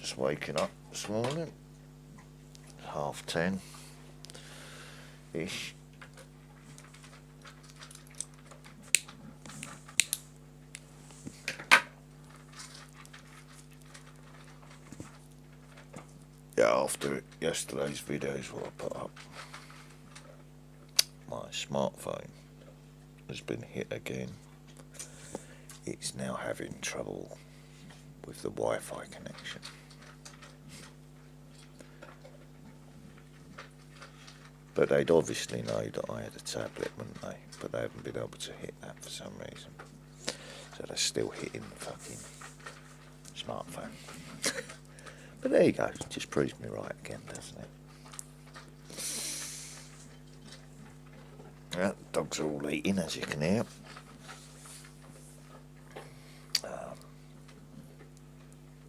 Just waking up this morning, 10:30 ish. Yeah, after yesterday's videos what I put up, my smartphone has been hit again. It's now having trouble with the Wi-Fi connection. But they'd obviously know that I had a tablet, wouldn't they? But they haven't been able to hit that for some reason. So they're still hitting the fucking smartphone. But there you go, it just proves me right again, doesn't it? Yeah, the dogs are all eating, as you can hear.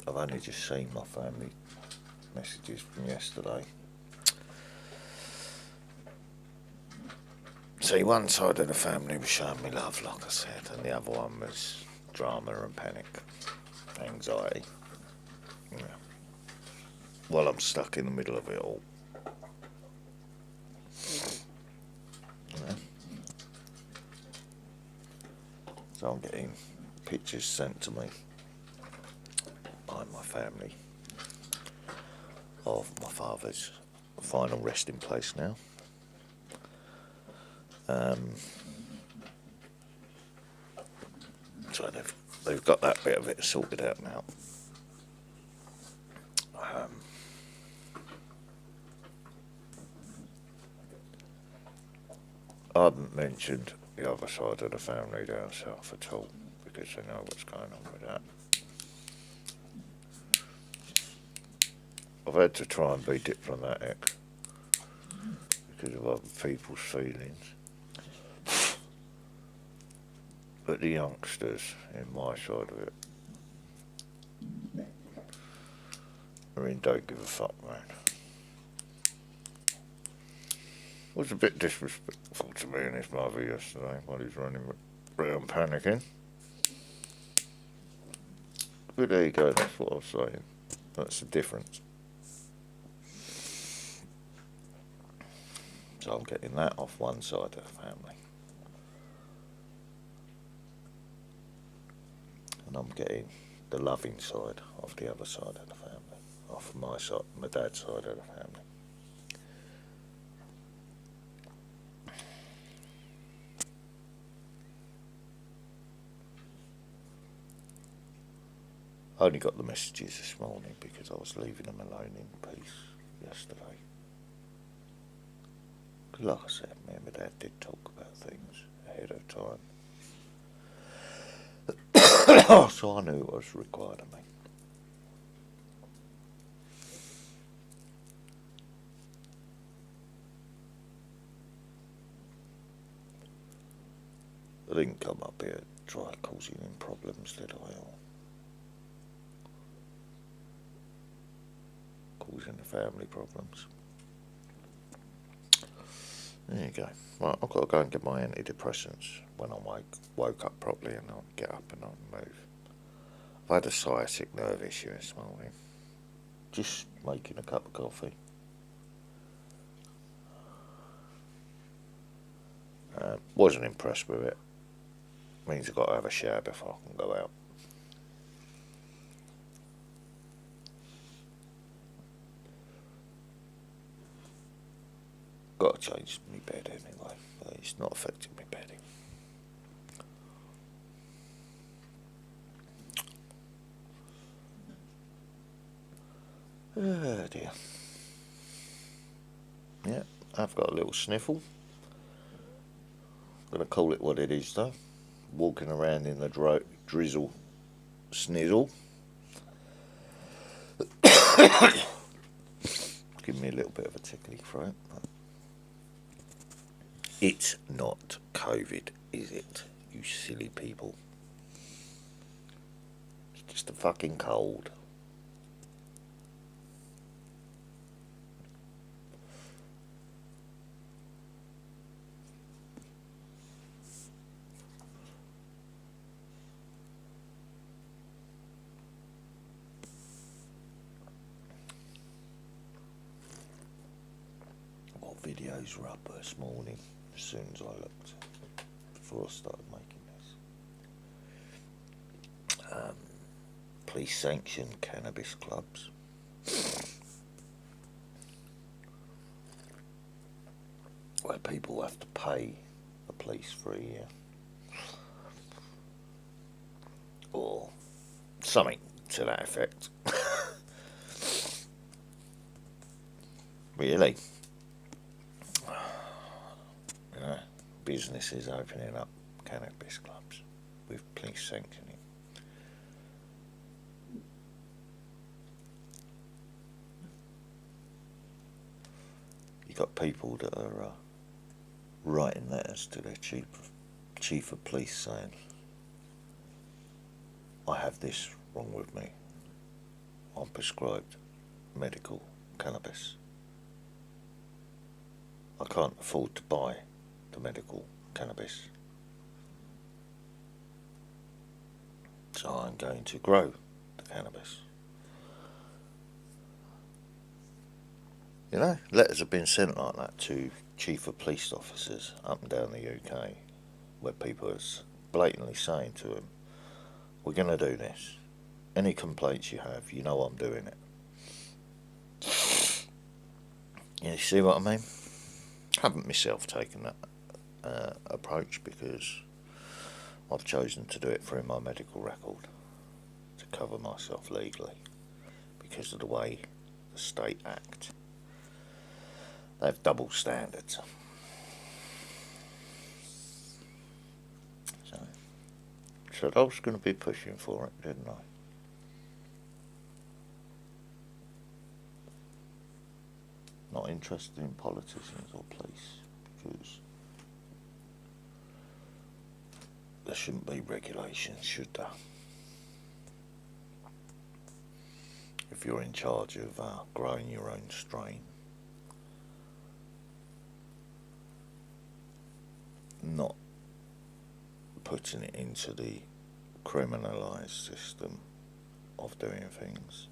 I've only just seen my family messages from yesterday. See, one side of the family was showing me love, like I said, and the other one was drama and panic, anxiety. Yeah. Well, I'm stuck in the middle of it all. Yeah. So I'm getting pictures sent to me by my family of my father's final resting place now. So they've got that bit of it sorted out now. I haven't mentioned the other side of the family down south at all because they know what's going on with that. I've had to try and be diplomatic because of other people's feelings. But the youngsters in my side of it don't give a fuck, man. It was a bit disrespectful to me and his mother yesterday while he's running around panicking. But there you go, that's what I was saying. That's the difference. So I'm getting that off one side of the family. And I'm getting the loving side off the other side of the family. Off my side, my dad's side of the family. I only got the messages this morning because I was leaving them alone in peace yesterday. Because like I said, me and my dad did talk about things ahead of time. So I knew it was required of me. I didn't come up here to try causing him problems, did I? Or causing the family problems. There you go. Right, I've got to go and get my antidepressants when I woke up properly and I'll get up and I'll move. I've had a sciatic nerve issue this morning. Just making a cup of coffee. Wasn't impressed with it. Means I've got to have a shower before I can go out. Got to change my bed anyway, but it's not affecting my bedding. Oh dear. Yeah, I've got a little sniffle. I'm going to call it what it is though. Walking around in the drizzle snizzle. Give me a little bit of a tickly throat. It's not COVID, is it, you silly people? It's just a fucking cold. videos were up this morning as soon as I looked, before I started making this. Police sanctioned cannabis clubs. Where people have to pay the police for a year. Or something to that effect. Really? You know, businesses opening up cannabis clubs with police sanctioning. You got people that are writing letters to their chief of police saying, I have this wrong with me. I'm prescribed medical cannabis. I can't afford to buy the medical cannabis. So I'm going to grow the cannabis. You know, letters have been sent like that to chief of police officers up and down the UK, where people are blatantly saying to them, we're going to do this. Any complaints you have, you know I'm doing it. You see what I mean? I haven't myself taken that approach because I've chosen to do it through my medical record to cover myself legally because of the way the state act. They have double standards. So I was going to be pushing for it, didn't I? Not interested in politicians or police because there shouldn't be regulations, should there? If you're in charge of growing your own strain, not putting it into the criminalised system of doing things,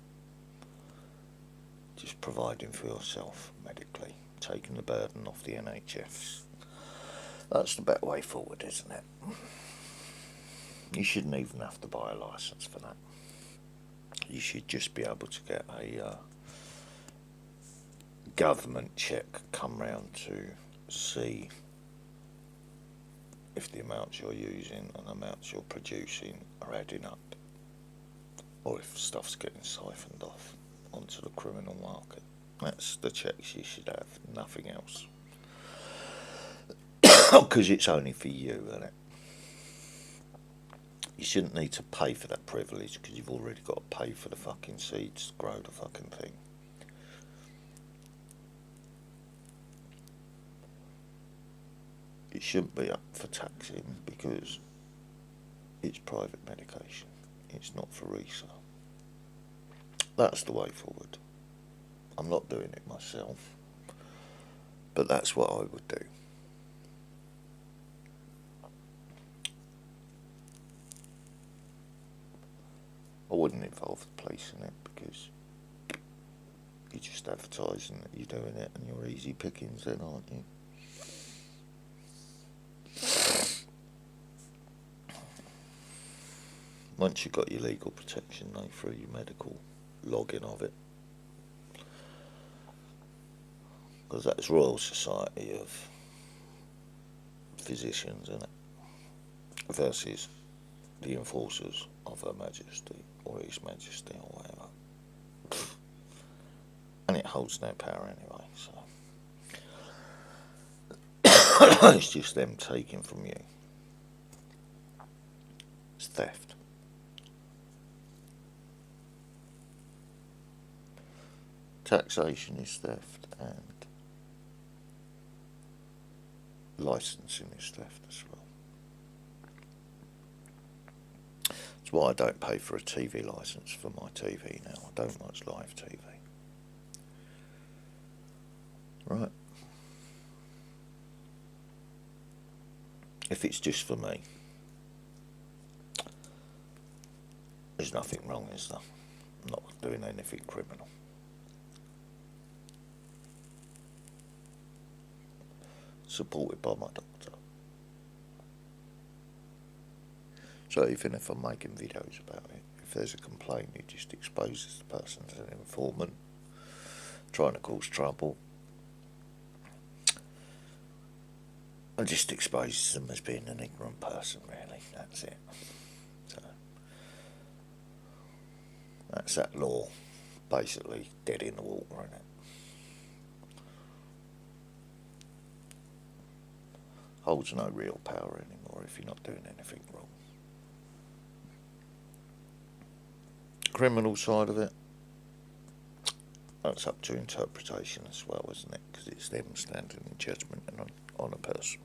just providing for yourself medically, taking the burden off the NHS. That's the better way forward, isn't it? You shouldn't even have to buy a licence for that. You should just be able to get a government check come round to see if the amounts you're using and the amounts you're producing are adding up, or if stuff's getting siphoned off onto the criminal market. That's the checks you should have, nothing else. Because it's only for you, isn't it? You shouldn't need to pay for that privilege because you've already got to pay for the fucking seeds to grow the fucking thing. It shouldn't be up for taxing because it's private medication. It's not for resale. That's the way forward. I'm not doing it myself, but that's what I would do. I wouldn't involve the police in it because you're just advertising that you're doing it and you're easy pickings then, aren't you? Once you've got your legal protection though through your medical logging of it, because that's Royal Society of Physicians, isn't it? Versus the enforcers of Her Majesty or His Majesty or whatever. And it holds no power anyway, so it's just them taking from you. It's theft. Taxation is theft and licensing is theft as well. That's why I don't pay for a TV licence for my TV now. I don't watch live TV. Right. If it's just for me, there's nothing wrong, is there? I'm not doing anything criminal. supported by my doctor. So even if I'm making videos about it, if there's a complaint, it just exposes the person as an informant, trying to cause trouble, and just exposes them as being an ignorant person, really. That's it. So that's that law, basically dead in the water, isn't it? Holds no real power anymore if you're not doing anything wrong. Criminal side of it, that's up to interpretation as well, isn't it? Because it's them standing in judgment and on a person.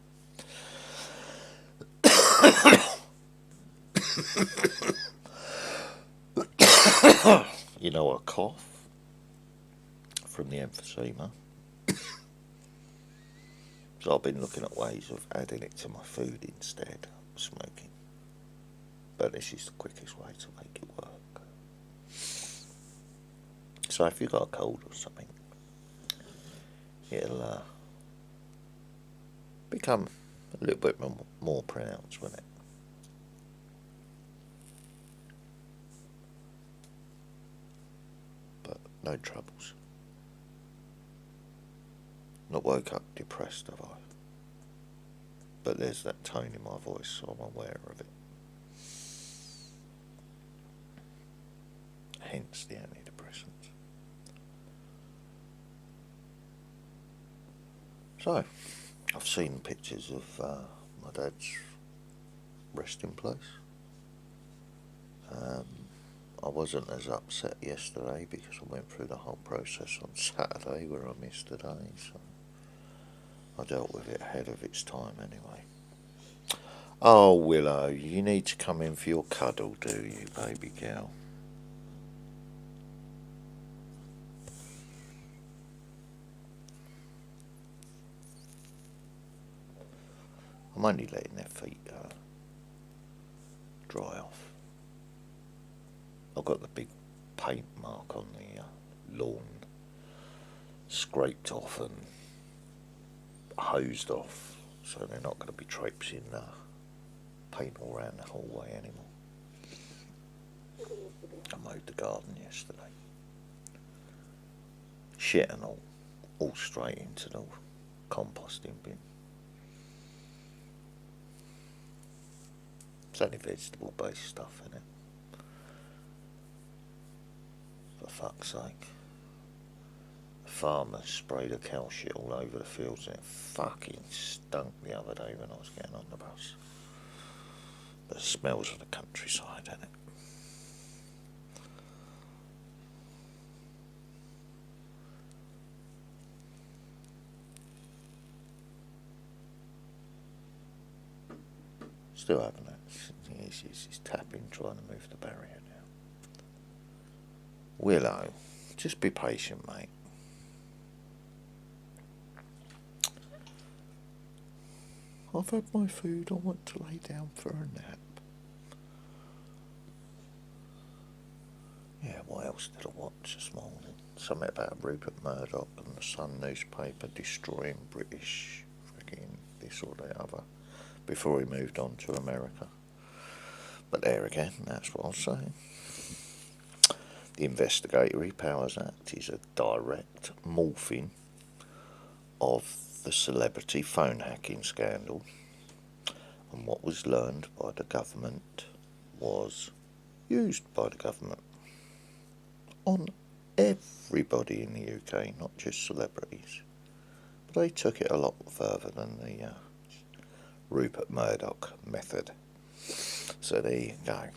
You know, I cough from the emphysema. So I've been looking at ways of adding it to my food instead of smoking. But this is the quickest way to make it work. So if you've got a cold or something, it'll become a little bit more pronounced, won't it? But no troubles. Not woke up depressed, have I? But there's that tone in my voice, so I'm aware of it. Hence the antidepressants. So, I've seen pictures of my dad's resting place. I wasn't as upset yesterday because I went through the whole process on Saturday where I missed a day, so I dealt with it ahead of its time anyway. Oh, Willow, you need to come in for your cuddle, do you, baby girl? I'm only letting their feet dry off. I've got the big paint mark on the lawn scraped off and hosed off, so they're not going to be traipsing paint all around the hallway anymore. I mowed the garden yesterday. Shit and all straight into the composting bin. It's only vegetable based stuff in it. For fuck's sake. The farmer sprayed a cow shit all over the fields and it fucking stunk the other day when I was getting on the bus. The smells of the countryside, isn't it? Still having it. He's tapping, trying to move the barrier now. Willow, just be patient, mate. I've had my food, I want to lay down for a nap. Yeah, what else did I watch this morning? Something about Rupert Murdoch and the Sun newspaper destroying British freaking this or that other before he moved on to America. But there again, that's what I was saying. The Investigatory Powers Act is a direct morphing of the celebrity phone hacking scandal, and what was learned by the government was used by the government on everybody in the UK, not just celebrities. But they took it a lot further than the Rupert Murdoch method. So there you go.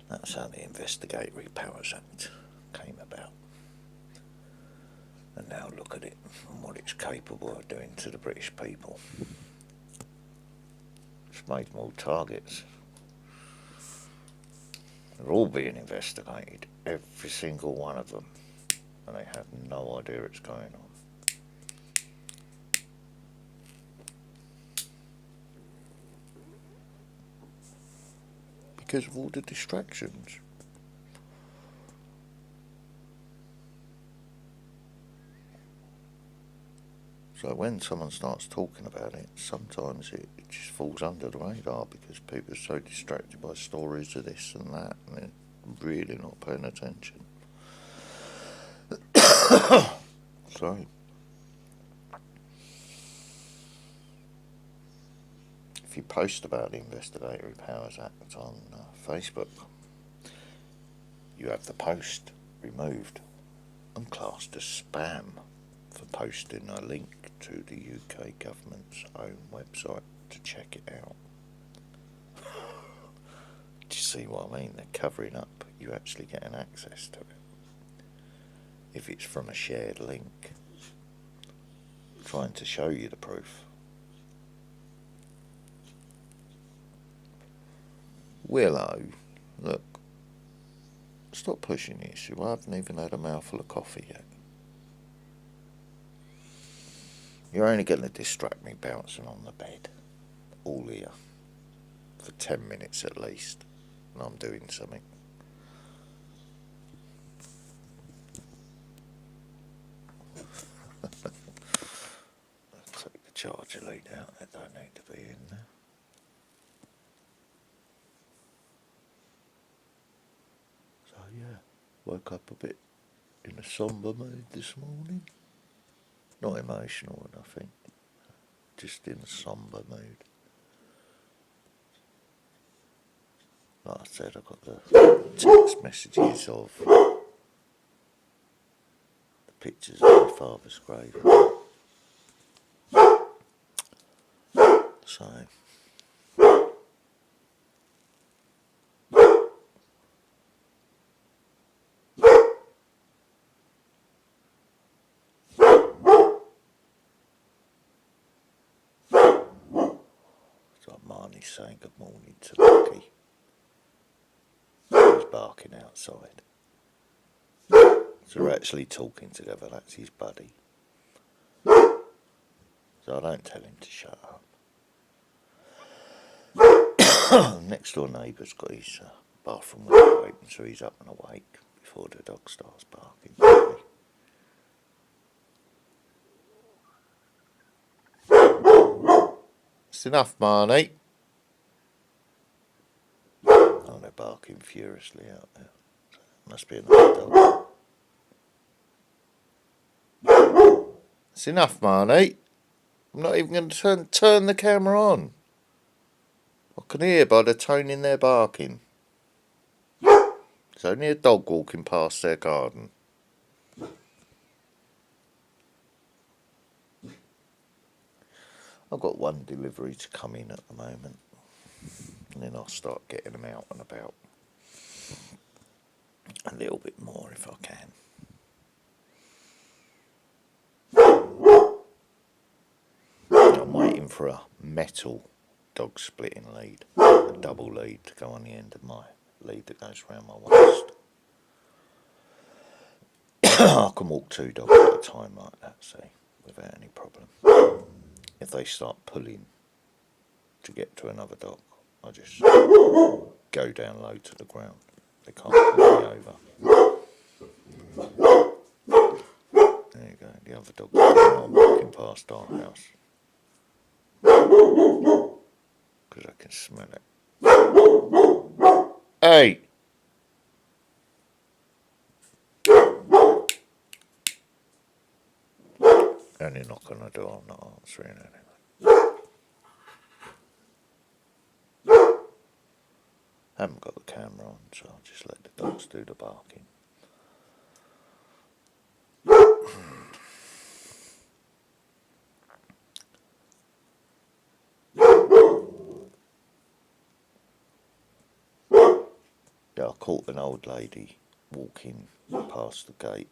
That's how the Investigatory Powers Act came about. And now look at it and what it's capable of doing to the British people. It's made them all targets. They're all being investigated, every single one of them, and they have no idea it's going on. Because of all the distractions. So when someone starts talking about it, sometimes it just falls under the radar because people are so distracted by stories of this and that, and they're really not paying attention. Sorry. If you post about the Investigatory Powers Act on Facebook, you have the post removed and classed as spam for posting a link to the UK government's own website to check it out. Do you see what I mean? They're covering up you actually getting access to it. If it's from a shared link, trying to show you the proof. Willow, look, stop pushing the issue. I haven't even had a mouthful of coffee yet. You're only going to distract me bouncing on the bed, all here, for 10 minutes at least, and I'm doing something. I'll take the charger lead out, that don't need to be in there. So yeah, woke up a bit in a sombre mood this morning. Not emotional or nothing, just in a sombre mood. Like I said, I got the text messages of the pictures of my father's grave. So Marnie's saying good morning to Lucky. He's barking outside. So we're actually talking together, that's his buddy. So I don't tell him to shut up. Next door neighbour's got his bathroom window open, so he's up and awake before the dog starts barking. It's enough, Marnie. Oh, they're barking furiously out there. Must be another dog. It's enough, Marnie. I'm not even going to turn the camera on. I can hear by the tone in their barking. It's only a dog walking past their garden. I've got one delivery to come in at the moment, and then I'll start getting them out and about a little bit more if I can. I'm waiting for a metal dog splitting lead, a double lead to go on the end of my lead that goes around my waist. I can walk 2 dogs at a time like that, see, without any problem. If they start pulling to get to another dog, I just go down low to the ground. They can't pull me over. There you go, the other dog's walking past our house. Because I can smell it. Hey! Only knock on the door, I'm not answering anyway. Haven't got the camera on, so I'll just let the dogs do the barking. Yeah, I caught an old lady walking past the gate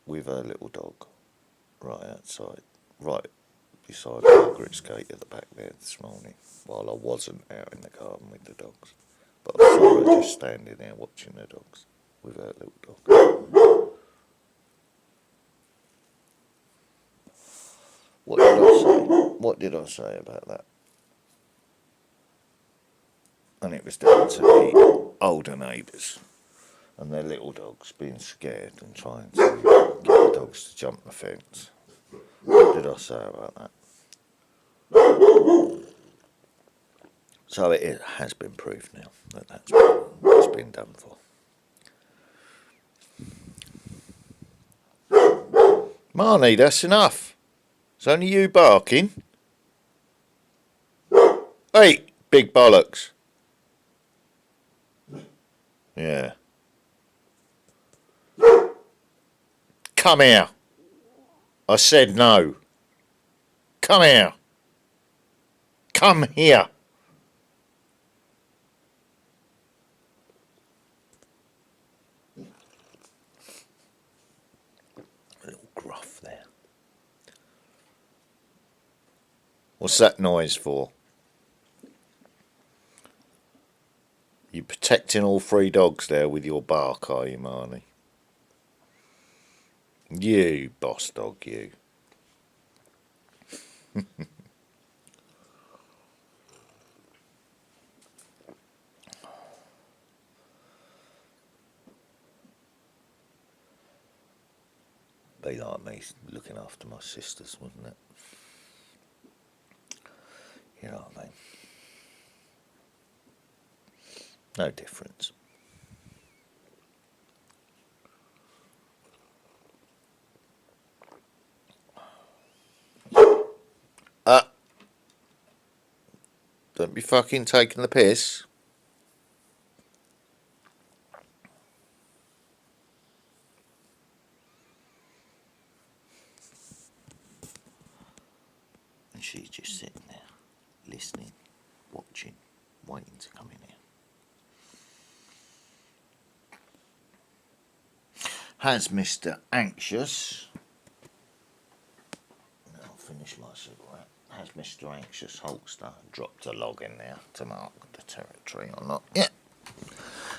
with her little dog right outside, right beside Margaret's gate at the back there this morning, while I wasn't out in the garden with the dogs. But I saw her just standing there watching the dogs with her little dog. What did I say? What did I say about that? And it was down to the older neighbours and their little dogs being scared and trying to get the dogs to jump the fence. What did I say about that? So it has been proved now that that's been done for. Marnie, that's enough. It's only you barking. Hey, big bollocks. Yeah. Come here. I said no. Come here. Come here. A little gruff there. What's that noise for? You protecting all three dogs there with your bark, are you, Marnie? You boss dog, you. Be like me looking after my sisters, wouldn't it? You know what I mean? No difference. Don't be fucking taking the piss. And she's just sitting there, listening, watching, waiting to come in here. Has Mr. Anxious, I'll finish my cigarette, has Mr. Anxious Holster dropped a log in there to mark the territory or not? Yeah.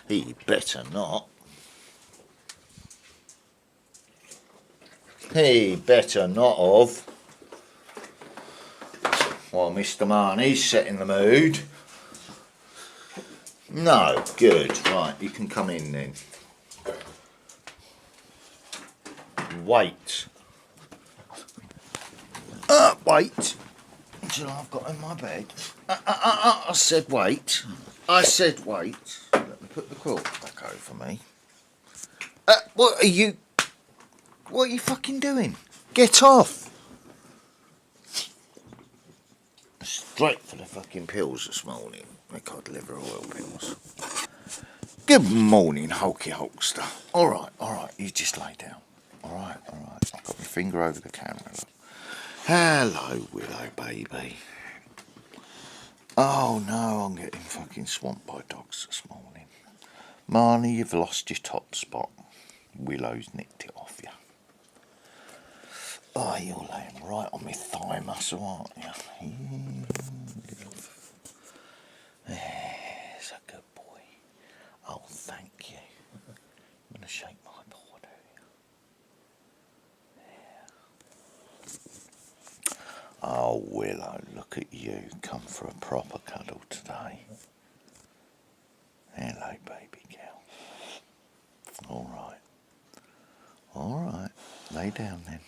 He better not. He better not have. While Mr. Marnie's setting the mood. No, good. Right, you can come in then. Wait. Wait until I've got in my bed. I said wait. I said wait. Let me put the quilt back over me. What are you fucking doing? Get off. Straight for the fucking pills this morning. My cod liver oil pills. Good morning, Hulky Hulkster. Alright, you just lay down. Alright. I've got my finger over the camera. Look. Hello, Willow baby. Oh no, I'm getting fucking swamped by dogs this morning. Marnie, you've lost your top spot. Willow's nicked it off you. Oh, you're laying right on my thigh muscle, aren't you? There's a good boy. Oh, thank you. I'm going to shake my paw, do you? Yeah. Oh, Willow, look at you. Come for a proper cuddle today. Hello, baby girl. All right. Lay down then.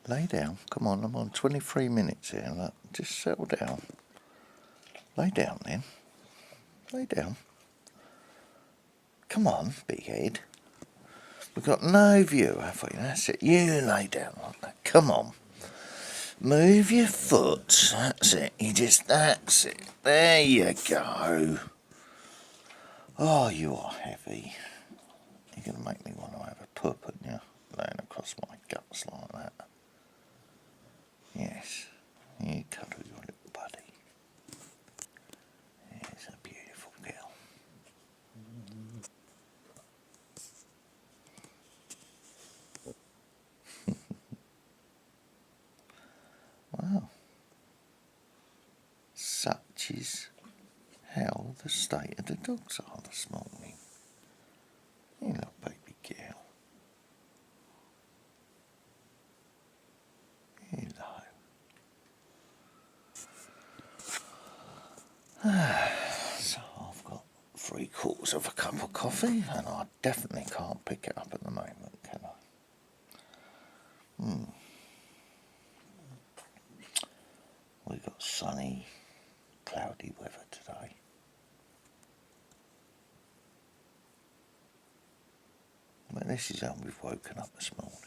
Lay down. Come on, I'm on 23 minutes here. Look, just settle down. Lay down then. Lay down. Come on, big head. We've got no view, have we? That's it. You lay down like that. Come on. Move your foot. That's it. That's it. There you go. Oh, you are heavy. You're going to make me want to have a poop, aren't you? Laying across my guts like that. Yes. You cuddle your little buddy. It's a beautiful girl. Wow. Such is how the state of the dogs are this morning. Hello, baby girl. Hello. So I've got 3/4 of a cup of coffee, and I definitely can't pick it up at the moment, can I? We've got sunny, cloudy weather today. But this is how we've woken up this morning.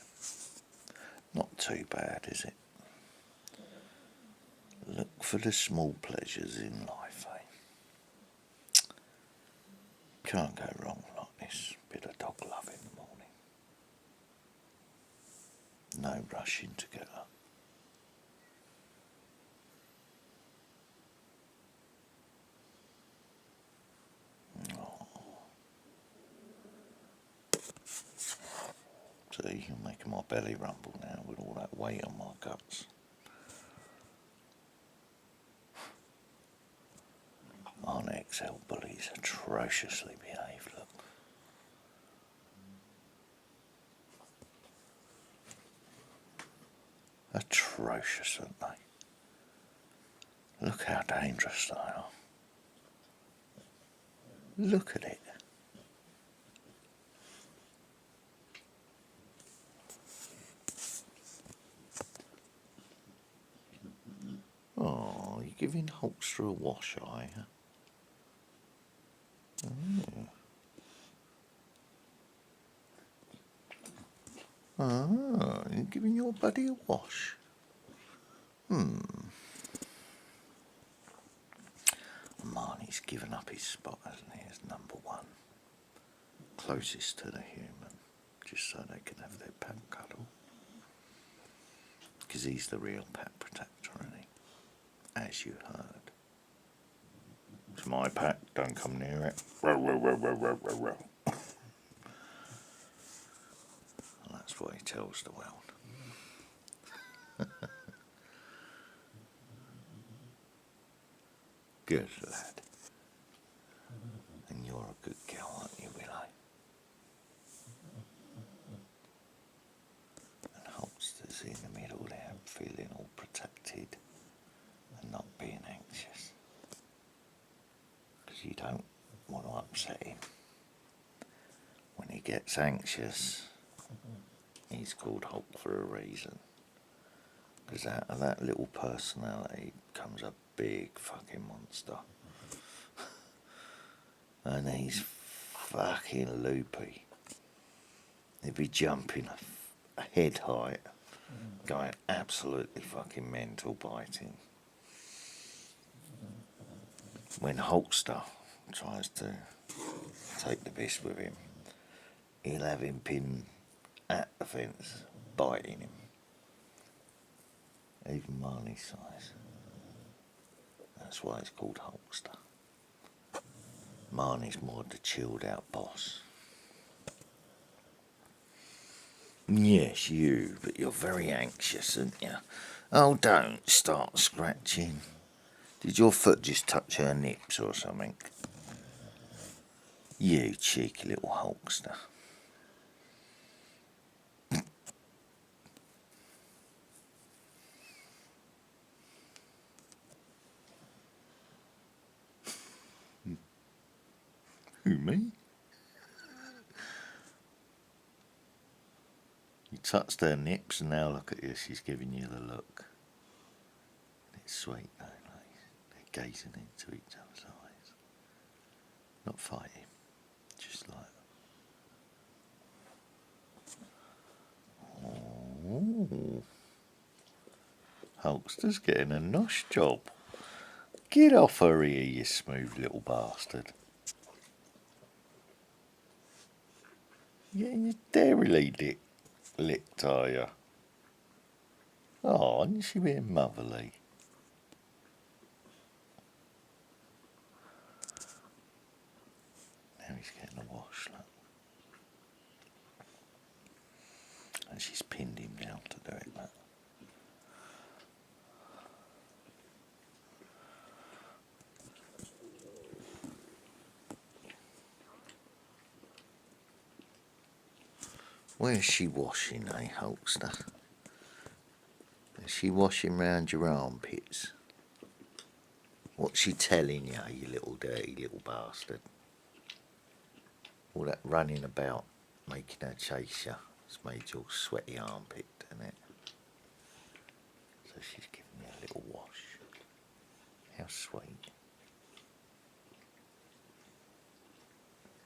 Not too bad, is it? Look for the small pleasures in life, eh? Can't go wrong like this. Bit of dog love in the morning. No rushing to get up. Oh. See, you're making my belly rumble now with all that weight on my guts. Our XL bullies atrociously behaved, look. Atrocious, aren't they? Look how dangerous they are. Look at it. Oh, you're giving Hulkster a wash, are you? Oh, you're giving your buddy a wash. Marnie's given up his spot, hasn't he, as number one. Closest to the human, just so they can have their pet cuddle. Because he's the real pet protector, isn't he? As you heard. It's my pet, don't come near it. Row, row, row, row, row, row, row. That's what he tells the world. Good lad. And you're a good girl, aren't you, Willow? And Holster's in the middle there, feeling all protected and not being anxious. Because you don't want to upset him. When he gets anxious, he's called Hulk for a reason. Because out of that little personality comes a big fucking monster. And he's fucking loopy. He'd be jumping a head height, going absolutely fucking mental, biting. When Hulkster tries to take the piss with him, he'll have him pinned at the fence, biting him. Even Marnie's size. That's why it's called Hulkster. Marnie's more the chilled out boss. Yes, you, but you're very anxious, aren't you? Oh, don't start scratching. Did your foot just touch her nips or something? You cheeky little Hulkster. Who, me? You touched her nips and now look at you, she's giving you the look. It's sweet though, like they're gazing into each other's eyes. Not fighting, just like... Oh. Hulkster's getting a nosh job. Get off her ear, you smooth little bastard. You're getting your dairily licked, are you? Oh, isn't she being motherly? Now he's getting a wash, look. And she's pinned him down to do it, look. Where's she washing, eh, Hulkster? Is she washing round your armpits? What's she telling you, you little dirty little bastard? All that running about, making her chase you, it's made your sweaty armpit, hasn't it? So she's giving you a little wash. How sweet.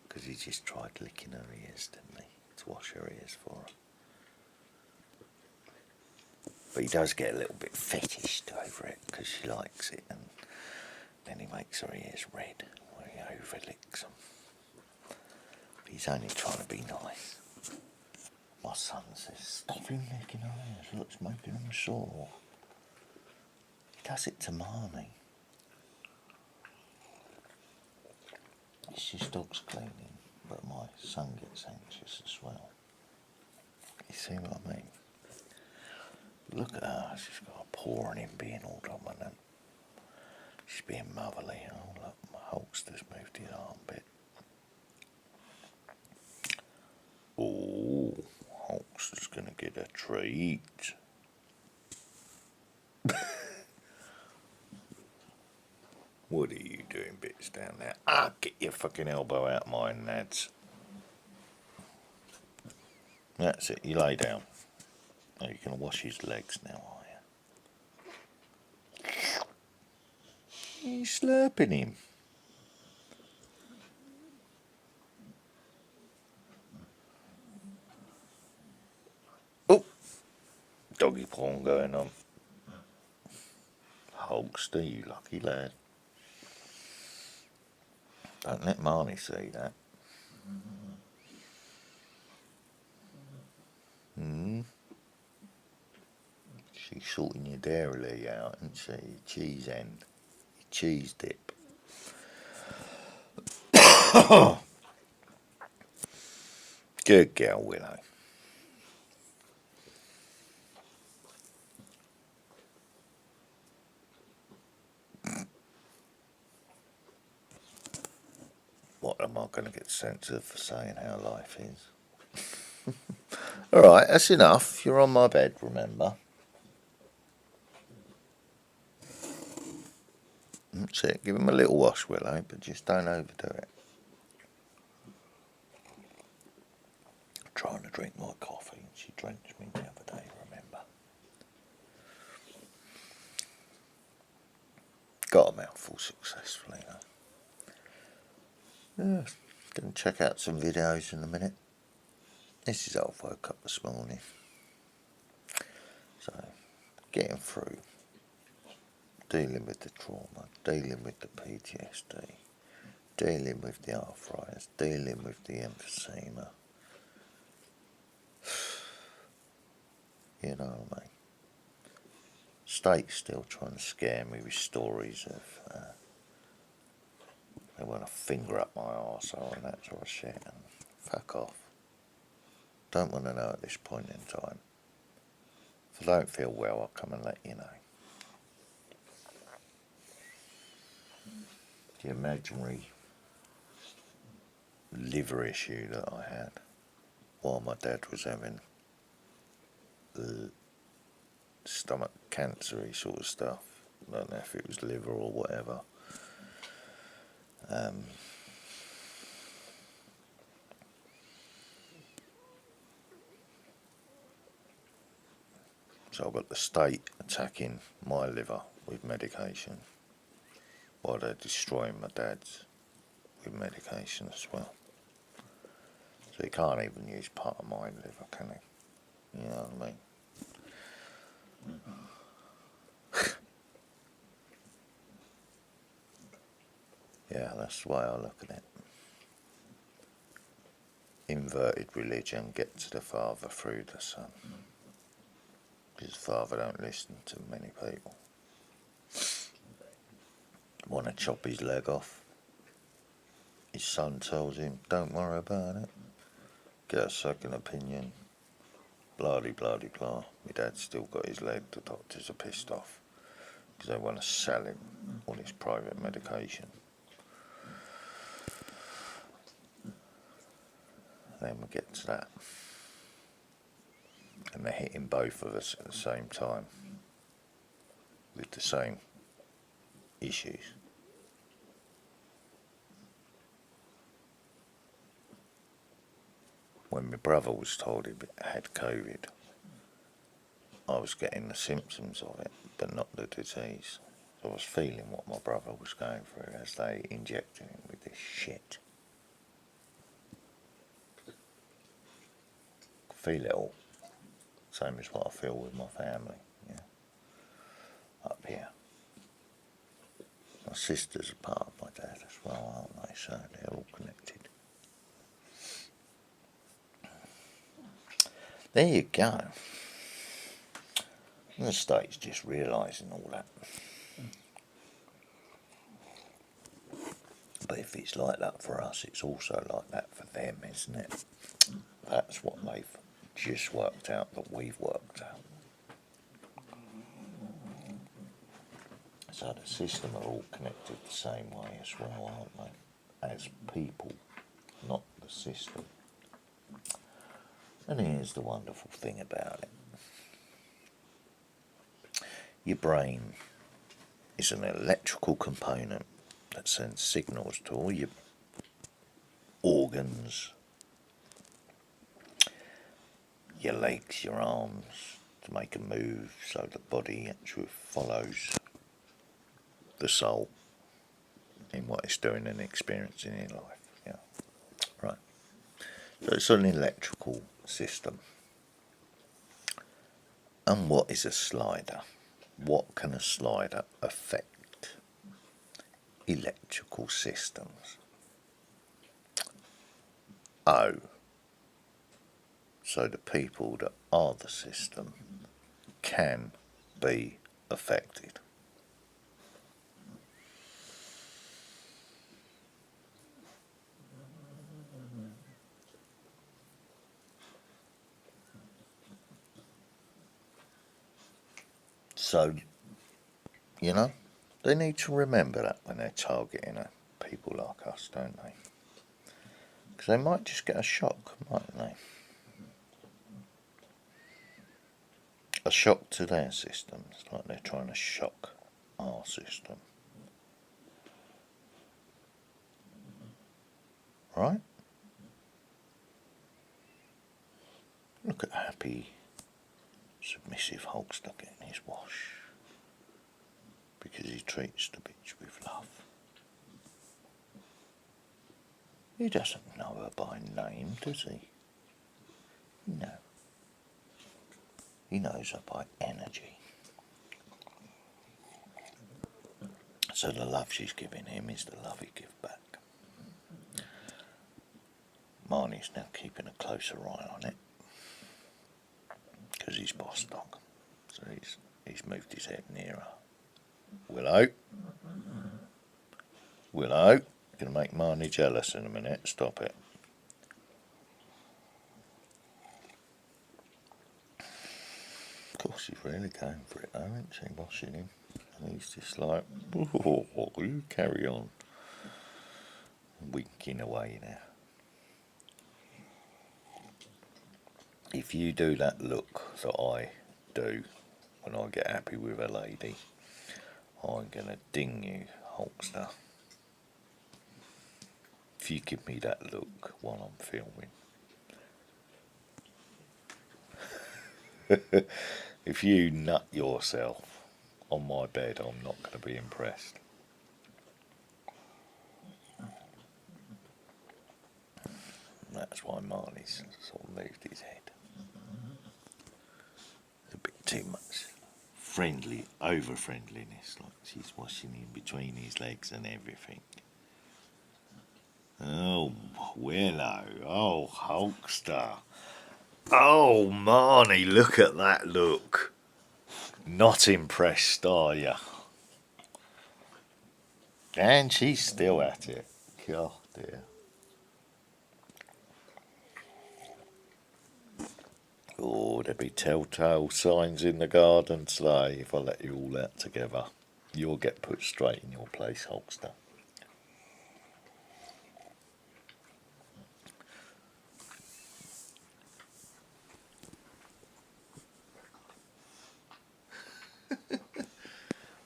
Because he just tried licking her ears, didn't he? To wash her ears for her. But he does get a little bit fetished over it because she likes it, and then he makes her ears red when he overlicks them. But he's only trying to be nice. My son says, "Stop him licking her ears, look, it's making them sore." He does it to Marnie. It's just dog's cleaning, but my son gets anxious as well. You see what I mean? Look at her, she's got a paw on him being all dominant. She's being motherly. Oh, look, my Hulkster's moved his arm a bit. Oh, Hulkster's gonna get a treat. What are you doing, bits down there? Ah, get your fucking elbow out of mine, lads. That's it, you lay down. Oh, you're gonna wash his legs now, are you? You're slurping him. Oh, doggy porn going on. Hulkster, you lucky lad. Don't let Marnie see that. She's sorting your dairy out, isn't she? Your cheese end. Your cheese dip. Good girl, Willow. What am I going to get censored for saying how life is? Alright, that's enough. You're on my bed, remember. That's it. Give him a little wash, Willow, but just don't overdo it. I'm trying to drink my coffee and she drenched me the other day, remember. Got a mouthful successfully, though. Yeah, going to check out some videos in a minute. This is how I woke up this morning. So, getting through. Dealing with the trauma, dealing with the PTSD, dealing with the arthritis, dealing with the emphysema. You know what I mean? State's still trying to scare me with stories of they want to finger up my arsehole and that sort of shit, and fuck off. Don't want to know at this point in time. If I don't feel well, I'll come and let you know. The imaginary liver issue that I had while my dad was having stomach cancer-y sort of stuff. I don't know if it was liver or whatever. So I've got the state attacking my liver with medication while they're destroying my dad's with medication as well. So he can't even use part of my liver, can he? You know what I mean? Yeah, that's the way I look at it. Inverted religion, get to the Father through the Son. Because the Father don't listen to many people. Want to chop his leg off. His son tells him, don't worry about it. Get a second opinion. Blah-de, blah-de, blah. My dad's still got his leg. The doctors are pissed off. Because they want to sell him all his private medication. Then we get to that. And they're hitting both of us at the same time. With the same issues. When my brother was told he had COVID, I was getting the symptoms of it, but not the disease. I was feeling what my brother was going through as they injected him with this shit. Feel it all. Same as what I feel with my family. Yeah. Up here. My sisters are part of my dad as well, aren't they? So they're all connected. There you go. And the state's just realising all that. But if it's like that for us, it's also like that for them, isn't it? That's what they've just worked out that we've worked out. So the system are all connected the same way as well, aren't they? As people, not the system. And here's the wonderful thing about it. Your brain is an electrical component that sends signals to all your organs, your legs, your arms, to make a move so the body actually follows the soul in what it's doing and experiencing in life. Yeah, right. So it's an electrical system. And what is a slider? What can a slider affect? Electrical systems. Oh, so the people that are the system can be affected. So, you know, they need to remember that when they're targeting people like us, don't they? Because they might just get a shock, mightn't they? A shock to their systems, like they're trying to shock our system. Right? Look at happy, submissive Hulkster getting his wash. Because he treats the bitch with love. He doesn't know her by name, does he? No. He knows her by energy. So the love she's giving him is the love he gives back. Marnie's now keeping a closer eye on it. Because he's boss dog. So he's moved his head nearer. Willow. Willow. Gonna make Marnie jealous in a minute. Stop it. Of course, she's really going for it, though, isn't she? Washing him. And he's just like, oh, you carry on. Winking away now. If you do that look that I do when I get happy with a lady, I'm gonna ding you, Hulkster. If you give me that look while I'm filming. If you nut yourself on my bed, I'm not going to be impressed. That's why Marnie's sort of moved his head. A bit too much over friendliness, like she's washing in between his legs and everything. Oh, Willow. Oh, Hulkster. Oh, Marnie, look at that look. Not impressed, are you? And she's still at it. God dear. Oh, there'd be telltale signs in the garden today if I let you all out together. You'll get put straight in your place, Hulkster.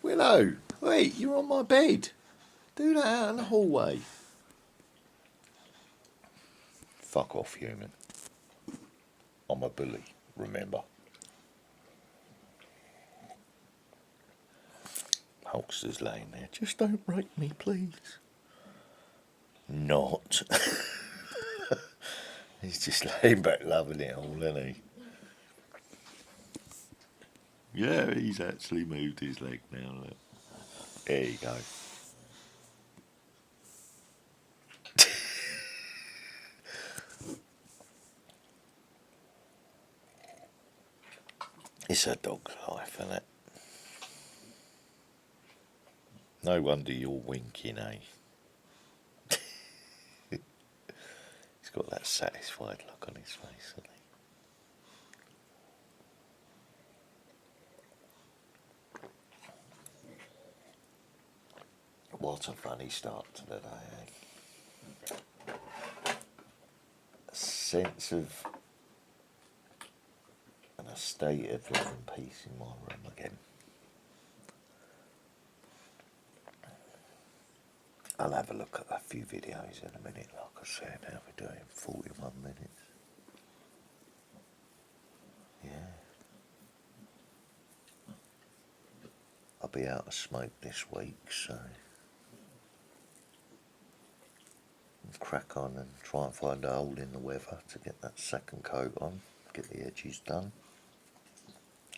Willow, wait, you're on my bed. Do that out in the hallway. Fuck off, human. I'm a bully, remember. Hulkster's laying there. Just don't rape me, please. Not. He's just laying back loving it all, isn't he? Yeah, he's actually moved his leg now. Look. There you go. It's a dog's life, isn't it? No wonder you're winking, eh? He's got that satisfied look on his face, hasn't he? What a funny start to the day, eh? A sense of and a state of love and peace in my room again. I'll have a look at a few videos in a minute, like I said. Now we're doing 41 minutes. Yeah. I'll be out of smoke this week, so I'll crack on and try and find a hole in the weather to get that second coat on, get the edges done.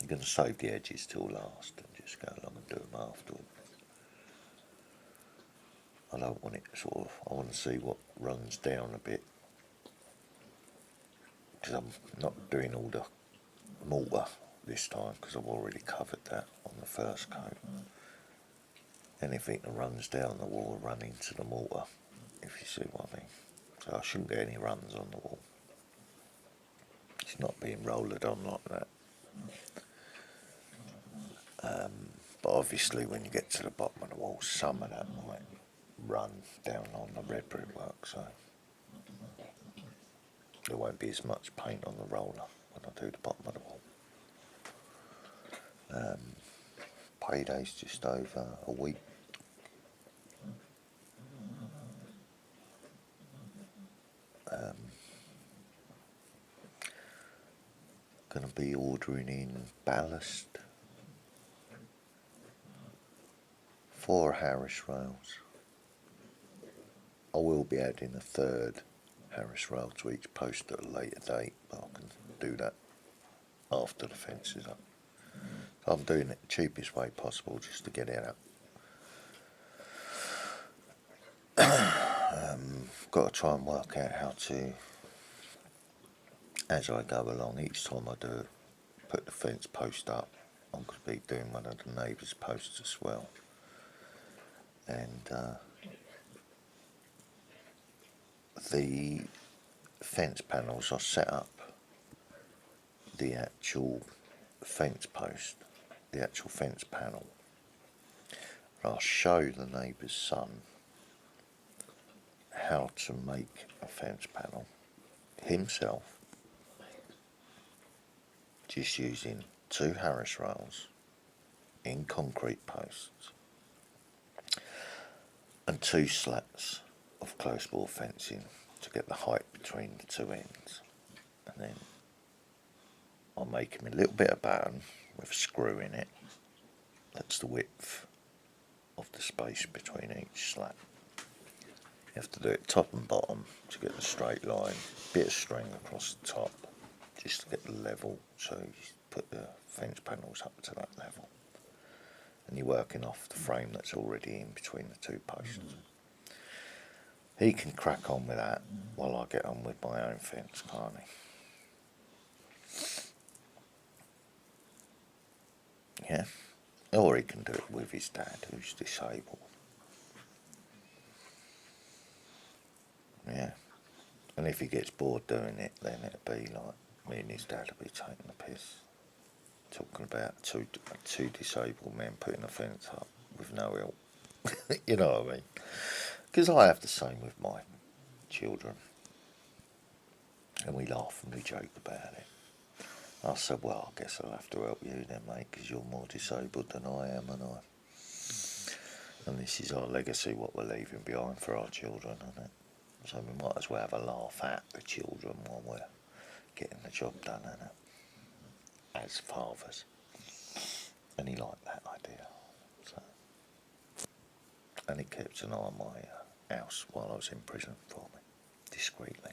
I'm going to save the edges till last and just go along and do them afterwards. I don't want it I want to see what runs down a bit, because I'm not doing all the mortar this time because I've already covered that on the first coat. Anything that runs down the wall will run into the mortar, if you see what I mean. So I shouldn't get any runs on the wall. It's not being rolled on like that. But obviously when you get to the bottom of the wall, some of that might run down on the red brickwork, so there won't be as much paint on the roller when I do the bottom of the wall. Payday's just over a week. Going to be ordering in ballast, 4 Harris rails. I will be adding a third Harris rail to each post at a later date, but I can do that after the fence is up. So I'm doing it the cheapest way possible just to get it out. Got to try and work out how to, as I go along, each time I do it, put the fence post up. I'm going to be doing one of the neighbours' posts as well. And the fence panels, I set up the actual fence post, the actual fence panel. I'll show the neighbour's son how to make a fence panel himself, just using 2 Harris rails in concrete posts and 2 slats of close bore fencing to get the height between the 2 ends. And then I'll make him a little bit of batten with a screw in it. That's the width of the space between each slat. You have to do it top and bottom to get the straight line, bit of string across the top just to get the level, so you put the fence panels up to that level. And you're working off the frame that's already in between the 2 posts. He can crack on with that while I get on with my own fence, can't he? Yeah? Or he can do it with his dad, who's disabled. Yeah. And if he gets bored doing it, then it'll be like me and his dad will be taking the piss, talking about two disabled men putting a fence up with no help. You know what I mean? Because I have the same with my children, and we laugh and we joke about it. I said, well, I guess I'll have to help you then, mate, because you're more disabled than I am, and this is our legacy, what we're leaving behind for our children, isn't it? So we might as well have a laugh at the children while we're getting the job done, innit? As fathers. And he liked that idea. So and he kept an eye on my house while I was in prison for me, discreetly.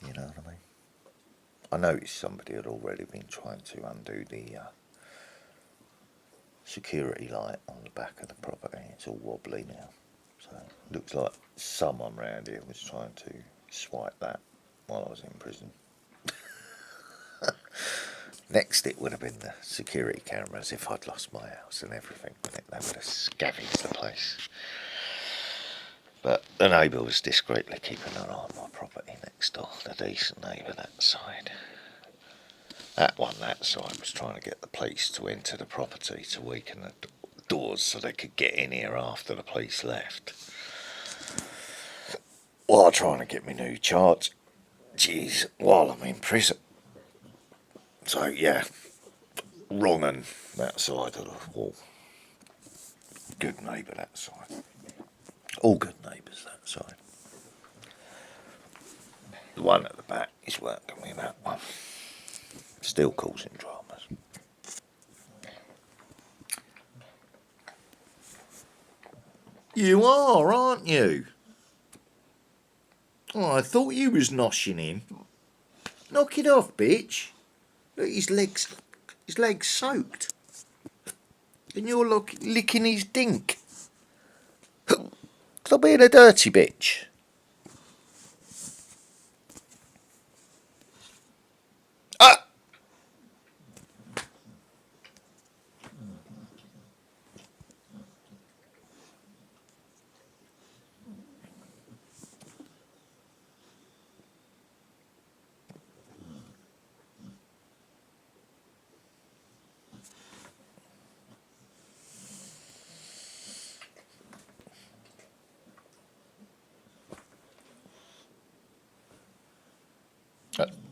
You know what I mean? I noticed somebody had already been trying to undo the security light on the back of the property. It's all wobbly now. So it looks like someone round here was trying to swipe that while I was in prison. Next it would have been the security cameras if I'd lost my house and everything. They would have scavenged the place. But the neighbour was discreetly keeping an eye on my property next door, the decent neighbour that side. That one that side was trying to get the police to enter the property to weaken the doors so they could get in here after the police left. While trying to get me new charge. Jeez, while I'm in prison. So yeah, wrong on that side of the wall. Good neighbour that side. All good neighbours that side. The one at the back is working with that one. Still causing dramas. You are, aren't you? Oh, I thought you was noshing him. Knock it off, bitch. Look, his legs soaked. And you're licking his dink. Stop being a dirty bitch. Ah!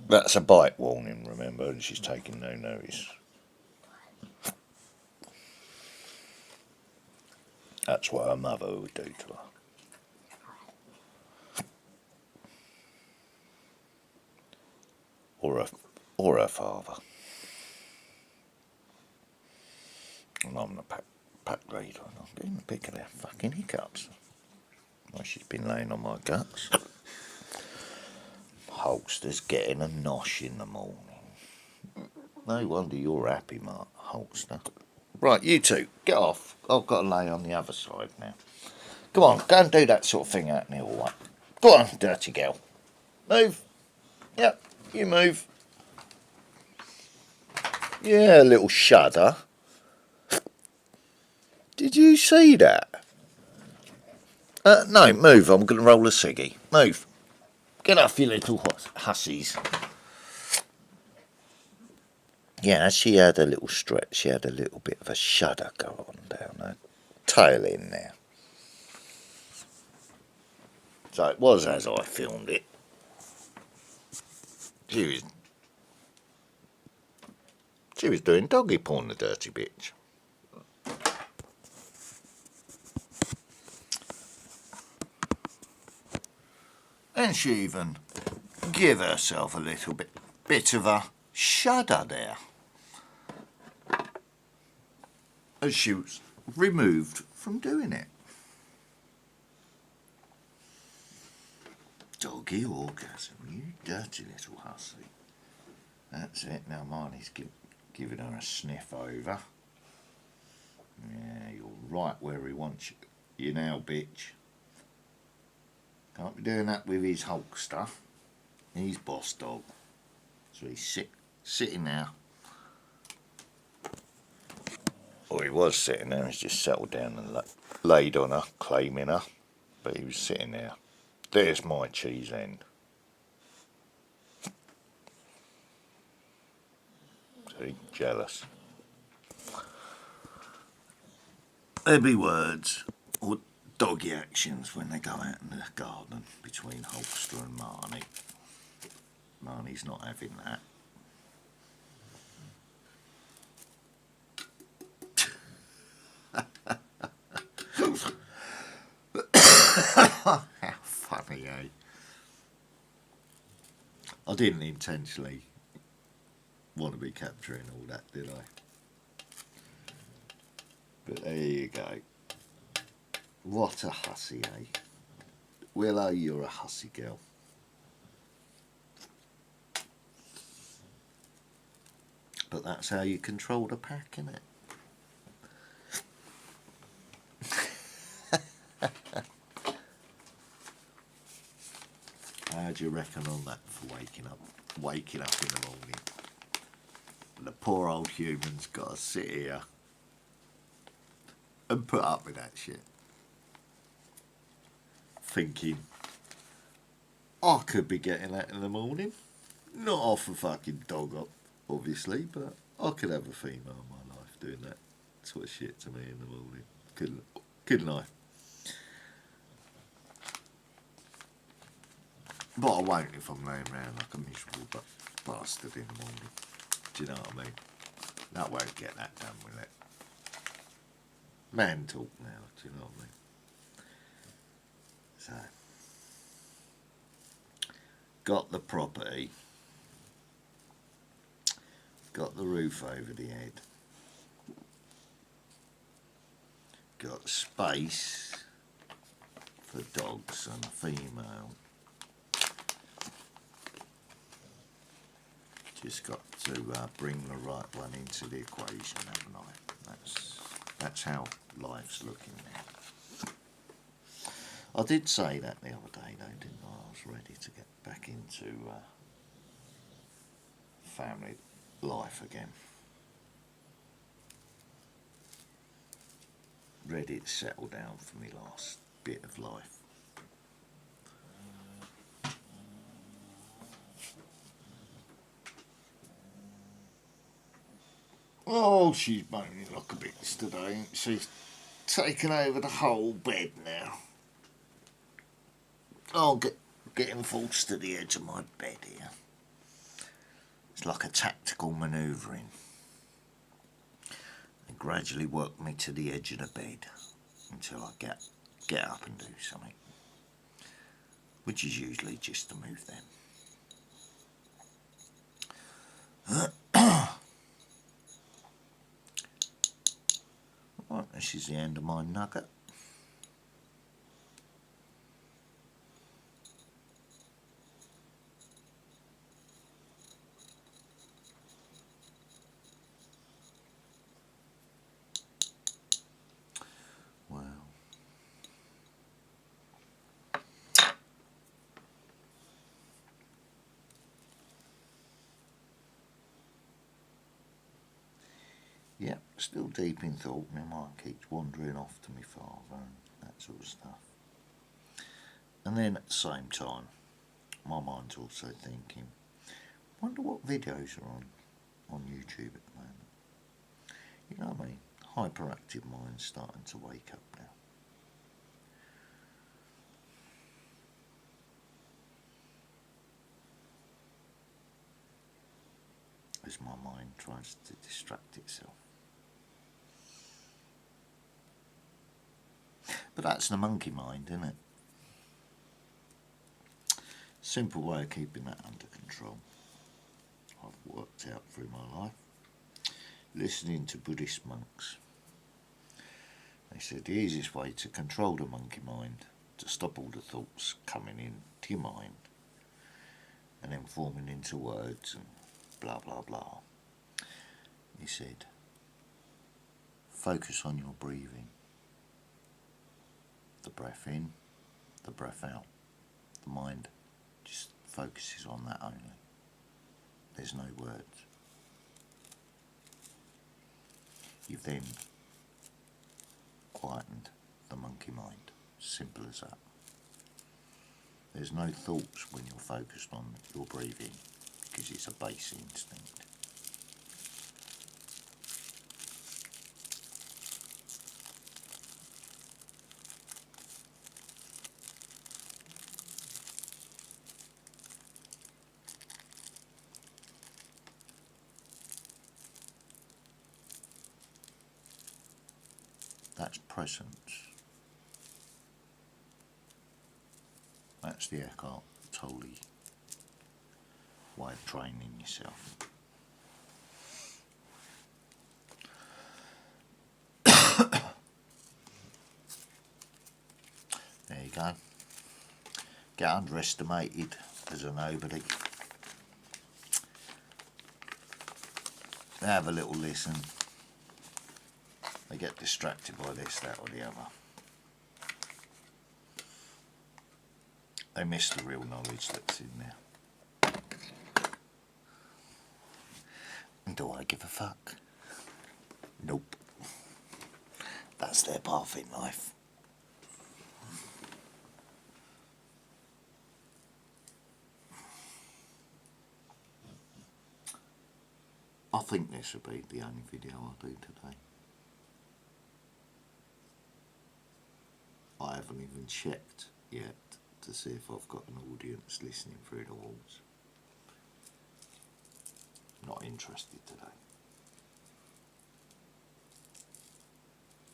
That's a bite warning, remember, and she's taking no notice. That's what her mother would do to her. Or her father. And I'm the pack leader, and I'm getting the pick of their fucking hiccups. Well, she's been laying on my guts. Holster's getting a nosh in the morning. No wonder you're happy, Mark Holster. Right, you two, get off. I've got to lay on the other side now. Come on, go and do that sort of thing out in the hallway. Go on, dirty girl. Move. Yep, you move. Yeah, little shudder. Did you see that? No, move. I'm going to roll a ciggy. Move. Get off, you little hussies. Yeah, she had a little stretch. She had a little bit of a shudder go on down her tail in there. So it was as I filmed it. She was doing doggy porn, the dirty bitch. And she even give herself a little bit of a shudder there. As she was removed from doing it. Doggy orgasm, you dirty little hussy. That's it, now Marnie's giving her a sniff over. Yeah, you're right where he wants you now, bitch. Can't be doing that with his Hulkster. He's boss dog. So he's sitting there. Or he was sitting there, he's just settled down and laid on her, claiming her. But he was sitting there. There's my cheese end. See, jealous. There be words or doggy actions when they go out in the garden between Holster and Marnie. Marnie's not having that. How funny, eh? I didn't intentionally want to be capturing all that, did I? But there you go. What a hussy, eh? Willow, you're a hussy girl. But that's how you control the pack, innit? How do you reckon on that for waking up in the morning? The poor old human's got to sit here and put up with that shit. Thinking, I could be getting that in the morning. Not off a fucking dog up, obviously, but I could have a female in my life doing that sort of shit to me in the morning. Couldn't I? But I won't if I'm laying around like a miserable bastard in the morning. Do you know what I mean? That won't get that done, will it? Man talk now, do you know what I mean? So, got the property, got the roof over the head, got space for dogs and a female. Just got to bring the right one into the equation, haven't I? That's how life's looking now. I did say that the other day, though, didn't I? I was ready to get back into family life again. Ready to settle down for my last bit of life. Oh, she's moaning like a bitch today. She's taken over the whole bed now. Oh, getting forced to the edge of my bed here. It's like a tactical manoeuvring. They gradually work me to the edge of the bed until I get up and do something, which is usually just to move them. Right, this is the end of my nugget. Wow. Yep, still deep in thought. My mind keeps wandering off to my father and that sort of stuff. And then at the same time, my mind's also thinking, wonder what videos are on YouTube at the moment. You know what I mean? Hyperactive mind's starting to wake up now. As my mind tries to distract itself. But that's the monkey mind, isn't it? Simple way of keeping that under control. I've worked out through my life. Listening to Buddhist monks. They said the easiest way to control the monkey mind, to stop all the thoughts coming into your mind and then forming into words and blah blah blah. He said, focus on your breathing. The breath in, the breath out. The mind just focuses on that only. There's no words. You've then quietened the monkey mind. Simple as that. There's no thoughts when you're focused on your breathing because it's a base instinct. That's presence. That's the Eckhart Tolle way of training yourself. go. Get underestimated as a nobody. They have a little listen. They get distracted by this, that or the other. They miss the real knowledge that's in there. And do I give a fuck? Nope. That's their path in life. I think this will be the only video I do today. I haven't even checked yet to see if I've got an audience listening through the walls. Not interested today.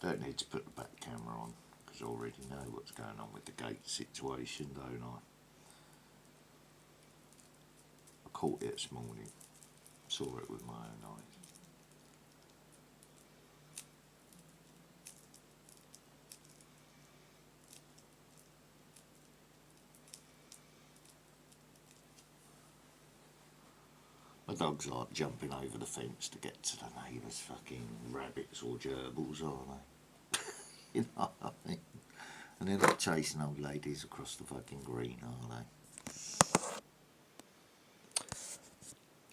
Don't need to put the back camera on because I already know what's going on with the gate situation, don't I? I caught it this morning, saw it with my own eyes. My dog's like jumping over the fence to get to the neighbours' fucking rabbits or gerbils, aren't they? You know what I mean? And they're not chasing old ladies across the fucking green, are they?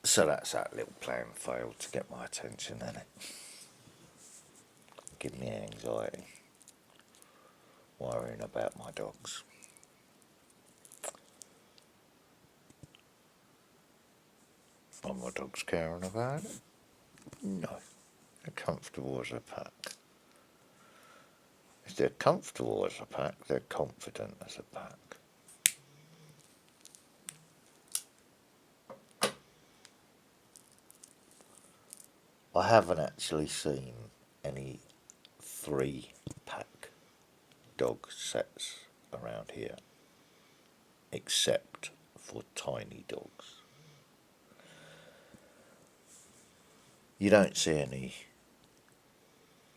So that's that little plan failed to get my attention, isn't it? Give me anxiety. Worrying about my dogs. Are my dogs caring about it? No. They're comfortable as a pack. If they're comfortable as a pack, they're confident as a pack. I haven't actually seen any 3-pack dog sets around here, except for tiny dogs. You don't see any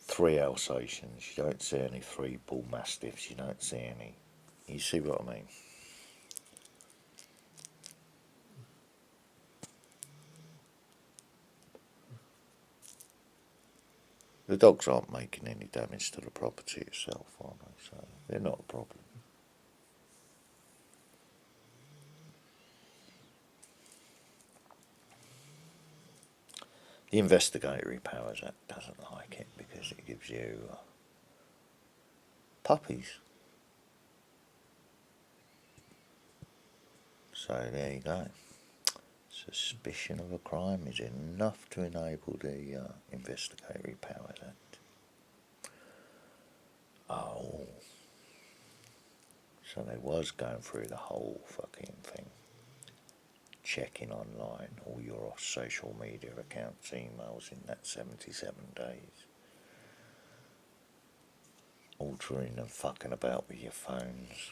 3 Alsatians, you don't see any 3 Bull Mastiffs, you don't see any. You see what I mean? The dogs aren't making any damage to the property itself, are they? So they're not a problem. The Investigatory Powers Act doesn't like it because it gives you puppies. So there you go. Suspicion of a crime is enough to enable the Investigatory Powers Act. Oh. So they was going through the whole fucking thing. Checking online all your social media accounts, emails in that 77 days. Altering and fucking about with your phones.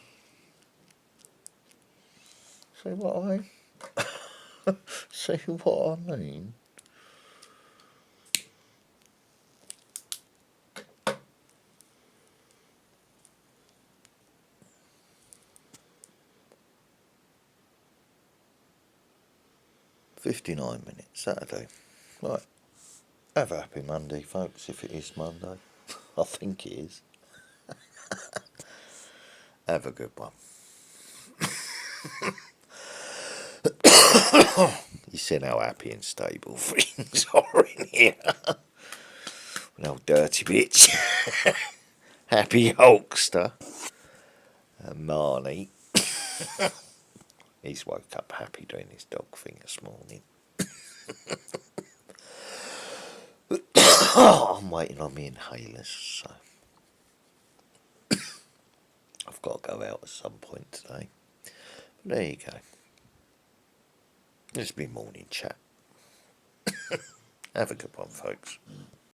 See what I mean? See what I mean? "59 minutes, Saturday." Right. Have a happy Monday, folks, if it is Monday. I think it is. Have a good one. You said how happy and stable things are in here. An old dirty bitch. Happy Hulkster. And Marnie. He's woke up happy doing his dog thing this morning. I'm waiting on my inhalers, so I've got to go out at some point today. But there you go. This has been morning chat. Have a good one, folks.